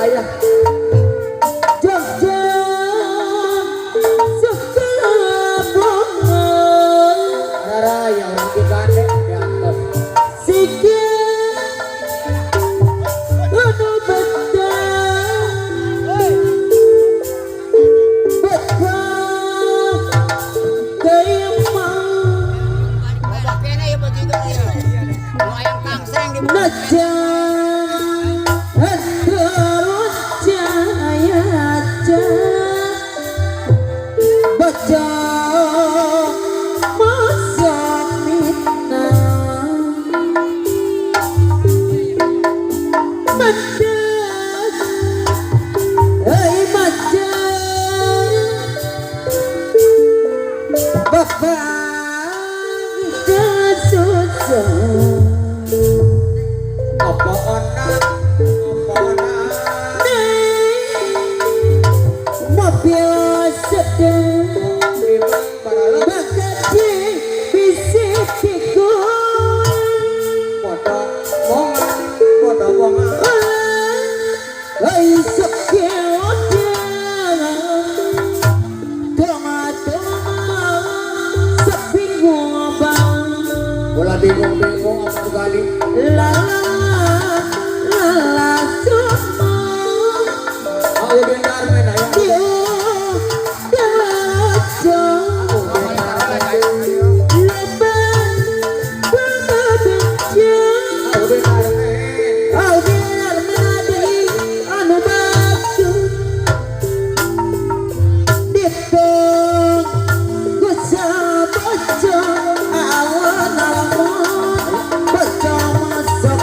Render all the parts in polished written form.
ayah Jogja sekelabungan raya kita dek di atas sikit anu betah bekal kayemang Bakena ya begitu ya. Wayang kangseng di najang terus jaya baca masak minang pedas hei baca bapak kesusah apa anak mobil sedang bagasi bisik tikun podo mongan hai sekiodang tengah-tengah sepingung bang bola bingung apa kali lala semua ayo bentar main ayo Awan awan baca masak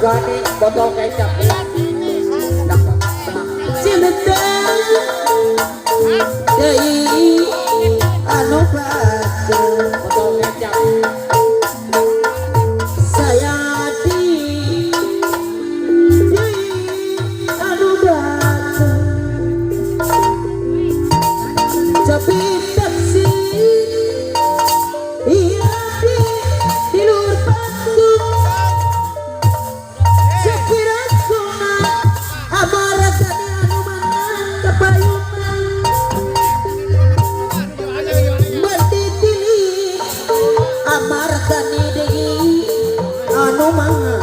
Margani botol kecap. cinta deui anu batu Botol kecap. saya di anu batu tapi taksi iya di luar batu sekiraku amarat tadi anu mana kepayunan mendidili amarat tadi deui anu mana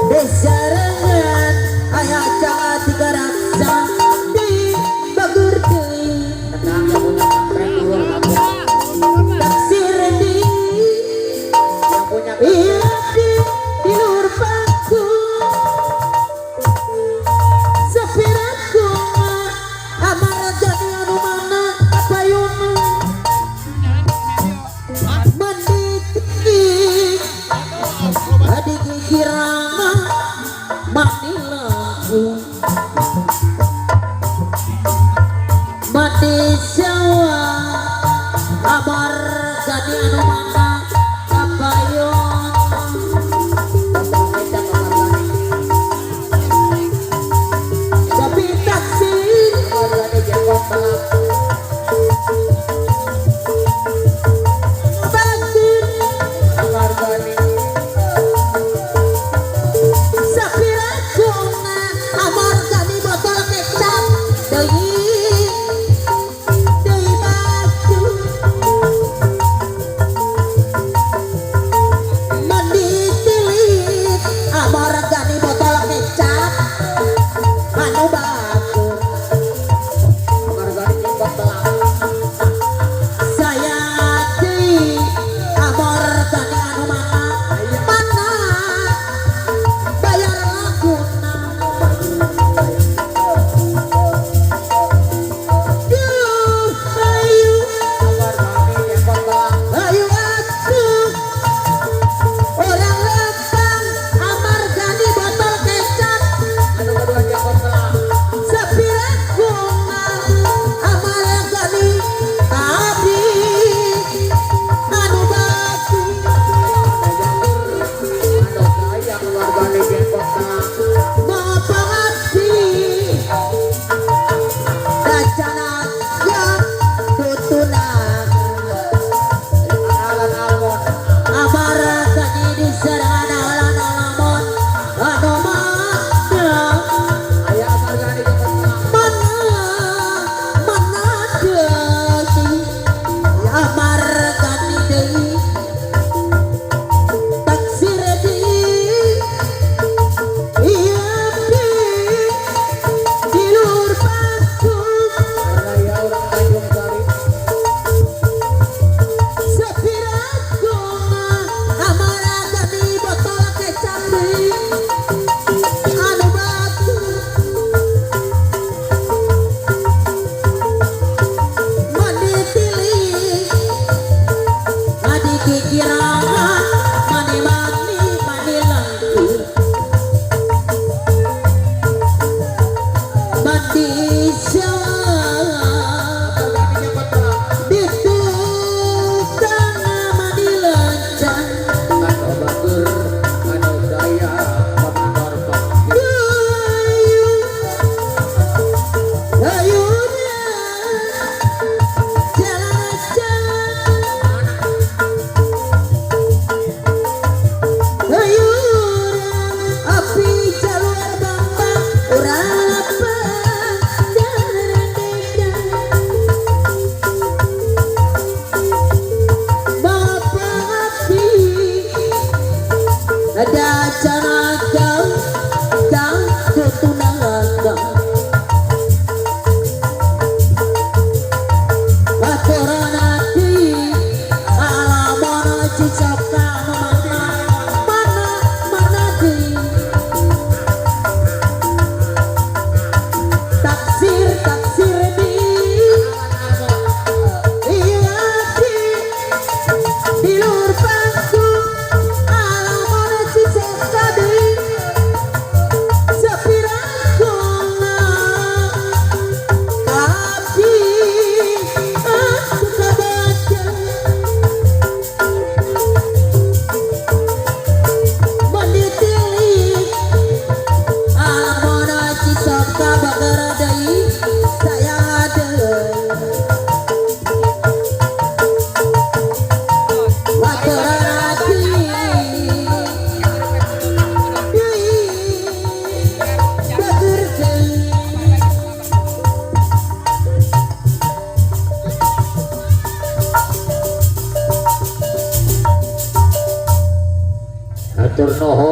desarangan aya jangan tiga raksa di bagur deui Tenang yang punya kampret turun kamu. taksir di Yang punya iya di luar batu sepiraku amarat jadi anu mana kapayunan mendidili adik kirana mati lagu mati jawa amar jadi anu mana kapayunan botol kecap Margani. tapi taksi Margani jenggot telak. batin Margani. sapiraku amar jadi botol kecap deui batu menditilit amar jadi botol kecap anu batu Margani jenggot telak. saya di amor tani anu mana bayar laguna duh ayu Margani jenggot telak. ayu aku orang lembang amar gani botol kecap Anu kedua jenggot telak. sepiraku amar gani tadi anu batu Anu saya Margani jenggot telak. mapangati dacanaga tutunan Alan almon. amara tadi diserangan alan alamon anu mana Aya Margani jenggot telak. mana deui amara tadi deui taksir deui iya di luar batu Raya orang Tanjung Sari. sepiraku amara tadi botol kecap deui anu batu manditili adik kikirana mani langku mandi jawa Margani jenggot telak. ditukang mani lencang Anu batur, anu daya, pemandor pak. ayunya jalan-jalan ayunya api jalur bambang urang apa jalan dekat bapak api ada canaga kang tutunaga aturan ati alamana cicaka mana deui taksir di iya di luar batu Atur nuhun.